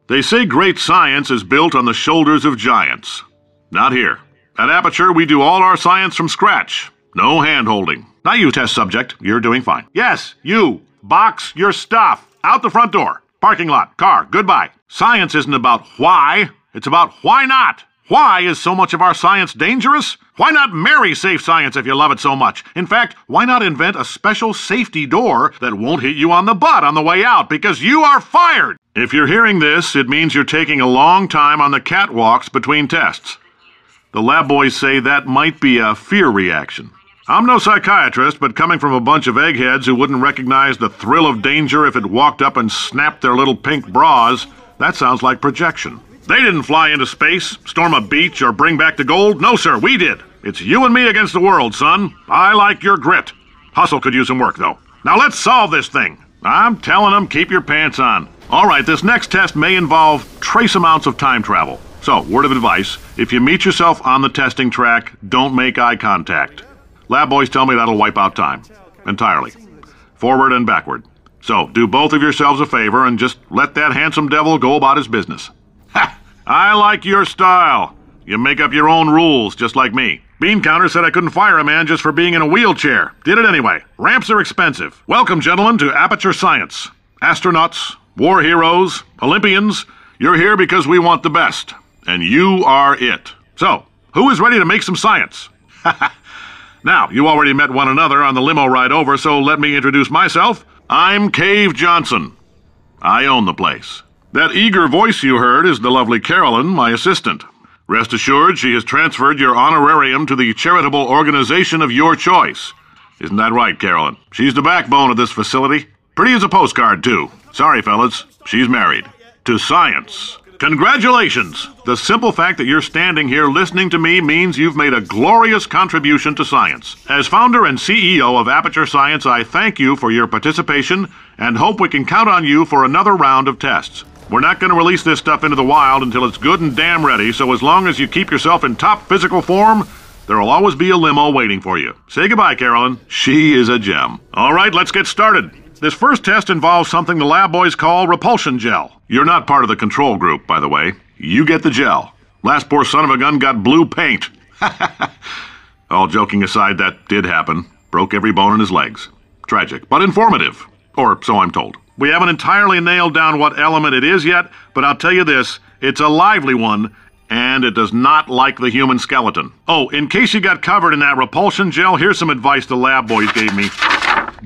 They say great science is built on the shoulders of giants. Not here. At Aperture, we do all our science from scratch. No hand-holding. Not you, test subject. You're doing fine. Yes, you. Box your stuff. Out the front door. Parking lot. Car. Goodbye. Science isn't about why. It's about why not. Why is so much of our science dangerous? Why not marry safe science if you love it so much? In fact, why not invent a special safety door that won't hit you on the butt on the way out because you are fired? If you're hearing this, it means you're taking a long time on the catwalks between tests. The lab boys say that might be a fear reaction. I'm no psychiatrist, but coming from a bunch of eggheads who wouldn't recognize the thrill of danger if it walked up and snapped their little pink bras, that sounds like projection. They didn't fly into space, storm a beach, or bring back the gold. No, sir, we did. It's you and me against the world, son. I like your grit. Hustle could use some work, though. Now let's solve this thing. I'm telling them, keep your pants on. All right, this next test may involve trace amounts of time travel. So, word of advice, if you meet yourself on the testing track, don't make eye contact. Lab boys tell me that'll wipe out time. Entirely. Forward and backward. So, do both of yourselves a favor and just let that handsome devil go about his business. Ha! I like your style. You make up your own rules, just like me. Bean Counter said I couldn't fire a man just for being in a wheelchair. Did it anyway. Ramps are expensive. Welcome, gentlemen, to Aperture Science. Astronauts, war heroes, Olympians, you're here because we want the best. And you are it. So, who is ready to make some science? Now, you already met one another on the limo ride over, so let me introduce myself. I'm Cave Johnson. I own the place. That eager voice you heard is the lovely Carolyn, my assistant. Rest assured, she has transferred your honorarium to the charitable organization of your choice. Isn't that right, Carolyn? She's the backbone of this facility. Pretty as a postcard, too. Sorry, fellas. She's married. To science. Congratulations! The simple fact that you're standing here listening to me means you've made a glorious contribution to science. As founder and CEO of Aperture Science, I thank you for your participation and hope we can count on you for another round of tests. We're not going to release this stuff into the wild until it's good and damn ready, so as long as you keep yourself in top physical form, there'll always be a limo waiting for you. Say goodbye, Carolyn. She is a gem. All right, let's get started. This first test involves something the lab boys call repulsion gel. You're not part of the control group, by the way. You get the gel. Last poor son of a gun got blue paint. All joking aside, that did happen. Broke every bone in his legs. Tragic, but informative. Or so I'm told. We haven't entirely nailed down what element it is yet, but I'll tell you this, it's a lively one, and it does not like the human skeleton. Oh, in case you got covered in that repulsion gel, here's some advice the lab boys gave me.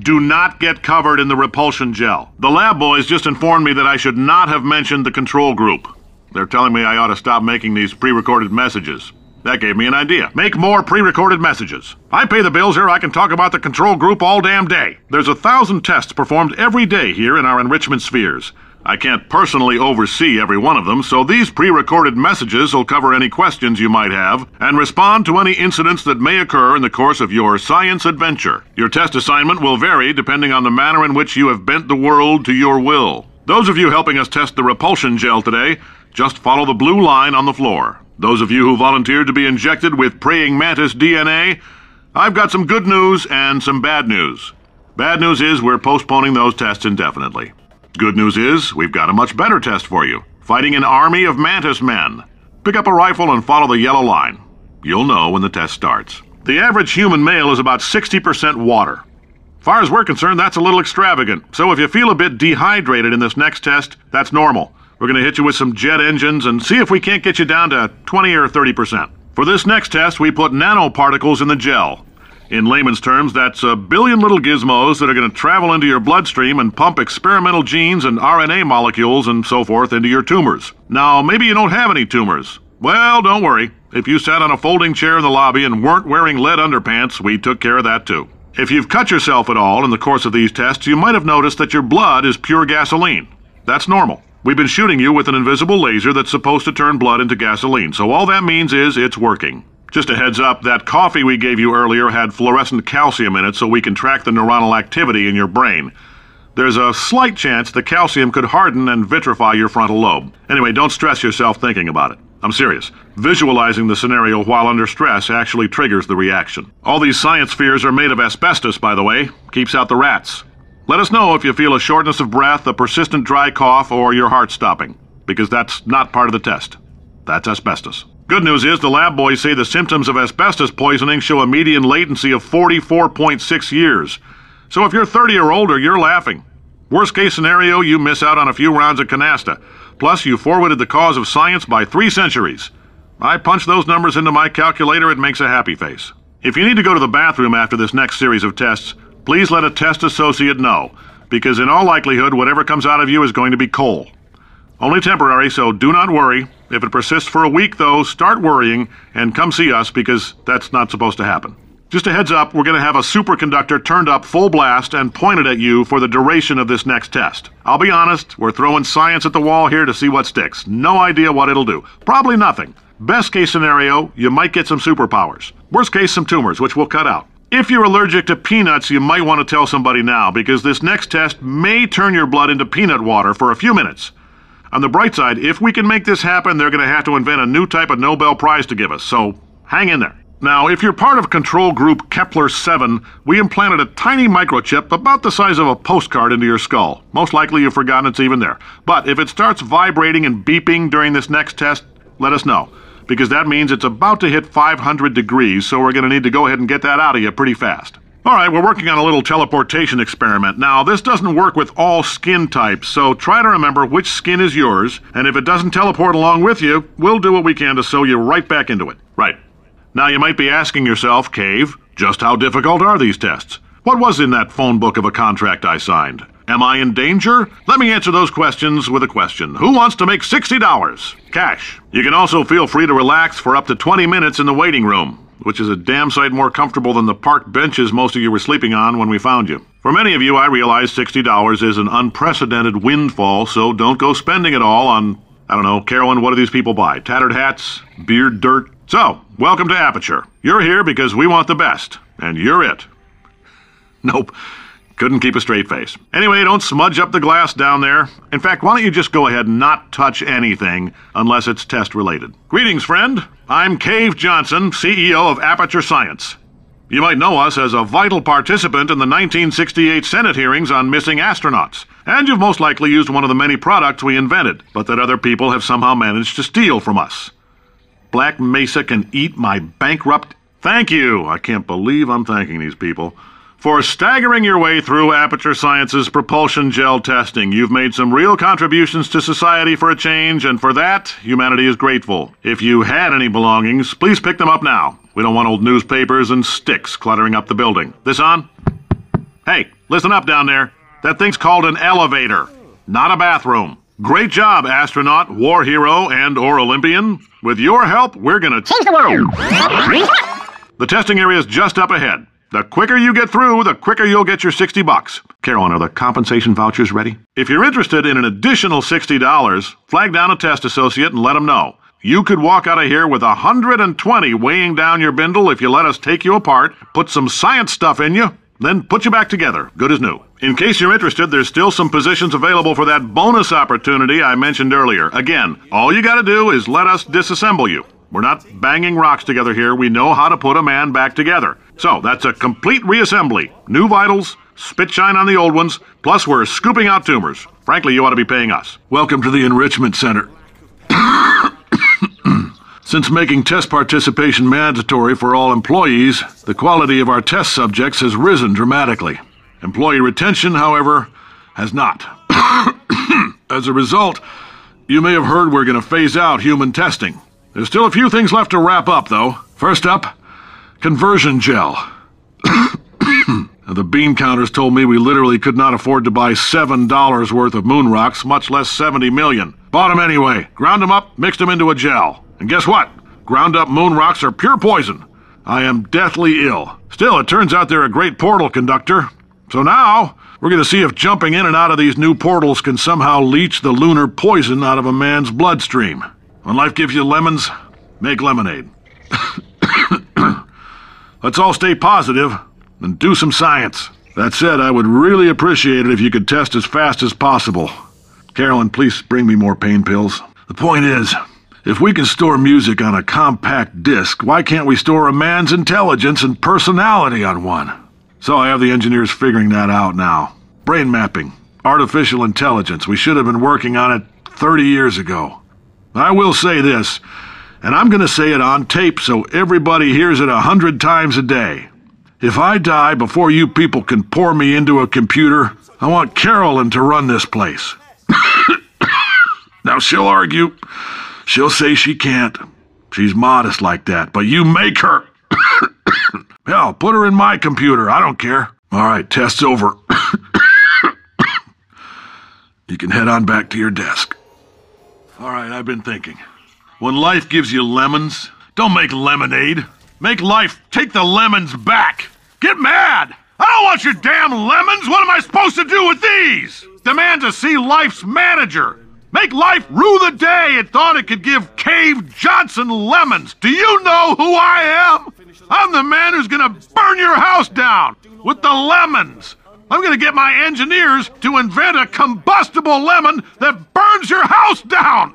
Do not get covered in the repulsion gel. The lab boys just informed me that I should not have mentioned the control group. They're telling me I ought to stop making these pre-recorded messages. That gave me an idea. Make more pre-recorded messages. I pay the bills here, I can talk about the control group all damn day. There's 1,000 tests performed every day here in our enrichment spheres. I can't personally oversee every one of them, so these pre-recorded messages will cover any questions you might have and respond to any incidents that may occur in the course of your science adventure. Your test assignment will vary depending on the manner in which you have bent the world to your will. Those of you helping us test the repulsion gel today, just follow the blue line on the floor. Those of you who volunteered to be injected with praying mantis DNA, I've got some good news and some bad news. Bad news is we're postponing those tests indefinitely. Good news is we've got a much better test for you. Fighting an army of mantis men. Pick up a rifle and follow the yellow line. You'll know when the test starts. The average human male is about 60% water. As far as we're concerned, that's a little extravagant. So if you feel a bit dehydrated in this next test, that's normal. We're going to hit you with some jet engines and see if we can't get you down to 20 or 30%. For this next test, we put nanoparticles in the gel. In layman's terms, that's a billion little gizmos that are going to travel into your bloodstream and pump experimental genes and RNA molecules and so forth into your tumors. Now, maybe you don't have any tumors. Well, don't worry. If you sat on a folding chair in the lobby and weren't wearing lead underpants, we took care of that too. If you've cut yourself at all in the course of these tests, you might have noticed that your blood is pure gasoline. That's normal. We've been shooting you with an invisible laser that's supposed to turn blood into gasoline, so all that means is it's working. Just a heads up, that coffee we gave you earlier had fluorescent calcium in it so we can track the neuronal activity in your brain. There's a slight chance the calcium could harden and vitrify your frontal lobe. Anyway, don't stress yourself thinking about it. I'm serious. Visualizing the scenario while under stress actually triggers the reaction. All these science spheres are made of asbestos, by the way. Keeps out the rats. Let us know if you feel a shortness of breath, a persistent dry cough, or your heart stopping. because that's not part of the test. That's asbestos. Good news is the lab boys say the symptoms of asbestos poisoning show a median latency of 44.6 years. So if you're 30 or older, you're laughing. Worst case scenario, you miss out on a few rounds of canasta. Plus, you forwarded the cause of science by 3 centuries. I punch those numbers into my calculator, it makes a happy face. If you need to go to the bathroom after this next series of tests, please let a test associate know, because in all likelihood, whatever comes out of you is going to be coal. Only temporary, so do not worry. If it persists for a week, though, start worrying and come see us, because that's not supposed to happen. Just a heads up, we're going to have a superconductor turned up full blast and pointed at you for the duration of this next test. I'll be honest, we're throwing science at the wall here to see what sticks. No idea what it'll do. Probably nothing. Best case scenario, you might get some superpowers. Worst case, some tumors, which we'll cut out. If you're allergic to peanuts, you might want to tell somebody now, because this next test may turn your blood into peanut water for a few minutes. On the bright side, if we can make this happen, they're going to have to invent a new type of Nobel Prize to give us, so hang in there. Now, if you're part of control group Kepler-7, we implanted a tiny microchip about the size of a postcard into your skull. Most likely you've forgotten it's even there. But if it starts vibrating and beeping during this next test, let us know, because that means it's about to hit 500 degrees, so we're going to need to go ahead and get that out of you pretty fast. All right, we're working on a little teleportation experiment. Now, this doesn't work with all skin types, so try to remember which skin is yours, and if it doesn't teleport along with you, we'll do what we can to sew you right back into it. Right. Now, you might be asking yourself, Cave, just how difficult are these tests? What was in that phone book of a contract I signed? Am I in danger? Let me answer those questions with a question. Who wants to make $60? Cash. You can also feel free to relax for up to 20 minutes in the waiting room, which is a damn sight more comfortable than the park benches most of you were sleeping on when we found you. For many of you, I realize $60 is an unprecedented windfall, so don't go spending it all on, I don't know, Carolyn, what do these people buy? Tattered hats? Beard dirt? So, welcome to Aperture. You're here because we want the best, and you're it. Nope. Couldn't keep a straight face. Anyway, don't smudge up the glass down there. In fact, why don't you just go ahead and not touch anything unless it's test-related. Greetings, friend. I'm Cave Johnson, CEO of Aperture Science. You might know us as a vital participant in the 1968 Senate hearings on missing astronauts. And you've most likely used one of the many products we invented, but that other people have somehow managed to steal from us. Black Mesa can eat my bankrupt... Thank you. I can't believe I'm thanking these people. For staggering your way through Aperture Science's propulsion gel testing. You've made some real contributions to society for a change, and for that, humanity is grateful. If you had any belongings, please pick them up now. We don't want old newspapers and sticks cluttering up the building. This on? Hey, listen up down there. That thing's called an elevator, not a bathroom. Great job, astronaut, war hero, and/or Olympian. With your help, we're gonna change the world. The testing area is just up ahead. The quicker you get through, the quicker you'll get your $60. Carolyn, are the compensation vouchers ready? If you're interested in an additional $60, flag down a test associate and let them know. You could walk out of here with 120 weighing down your bindle if you let us take you apart, put some science stuff in you, then put you back together, good as new. In case you're interested, there's still some positions available for that bonus opportunity I mentioned earlier. Again, all you gotta do is let us disassemble you. We're not banging rocks together here. We know how to put a man back together. So, that's a complete reassembly. New vitals, spit shine on the old ones, plus we're scooping out tumors. Frankly, you ought to be paying us. Welcome to the Enrichment Center. Since making test participation mandatory for all employees, the quality of our test subjects has risen dramatically. Employee retention, however, has not. As a result, you may have heard we're going to phase out human testing. There's still a few things left to wrap up, though. First up, conversion gel. The bean counters told me we literally could not afford to buy $7 worth of moon rocks, much less 70 million. Bought them anyway. Ground them up, mixed them into a gel. And guess what? Ground up moon rocks are pure poison. I am deathly ill. Still, it turns out they're a great portal conductor. So now, we're going to see if jumping in and out of these new portals can somehow leach the lunar poison out of a man's bloodstream. When life gives you lemons, make lemonade. Let's all stay positive and do some science. That said, I would really appreciate it if you could test as fast as possible. Carolyn, please bring me more pain pills. The point is, if we can store music on a compact disc, why can't we store a man's intelligence and personality on one? So I have the engineers figuring that out now. Brain mapping, artificial intelligence. We should have been working on it 30 years ago. I will say this, and I'm going to say it on tape so everybody hears it 100 times a day. If I die before you people can pour me into a computer, I want Carolyn to run this place. Now she'll argue. She'll say she can't. She's modest like that, but you make her. Hell, put her in my computer. I don't care. All right, test's over. You can head on back to your desk. All right, I've been thinking. When life gives you lemons, don't make lemonade. Make life take the lemons back. Get mad! I don't want your damn lemons! What am I supposed to do with these? Demand to see life's manager. Make life rue the day it thought it could give Cave Johnson lemons. Do you know who I am? I'm the man who's gonna burn your house down with the lemons. I'm gonna get my engineers to invent a combustible lemon that burns your house down.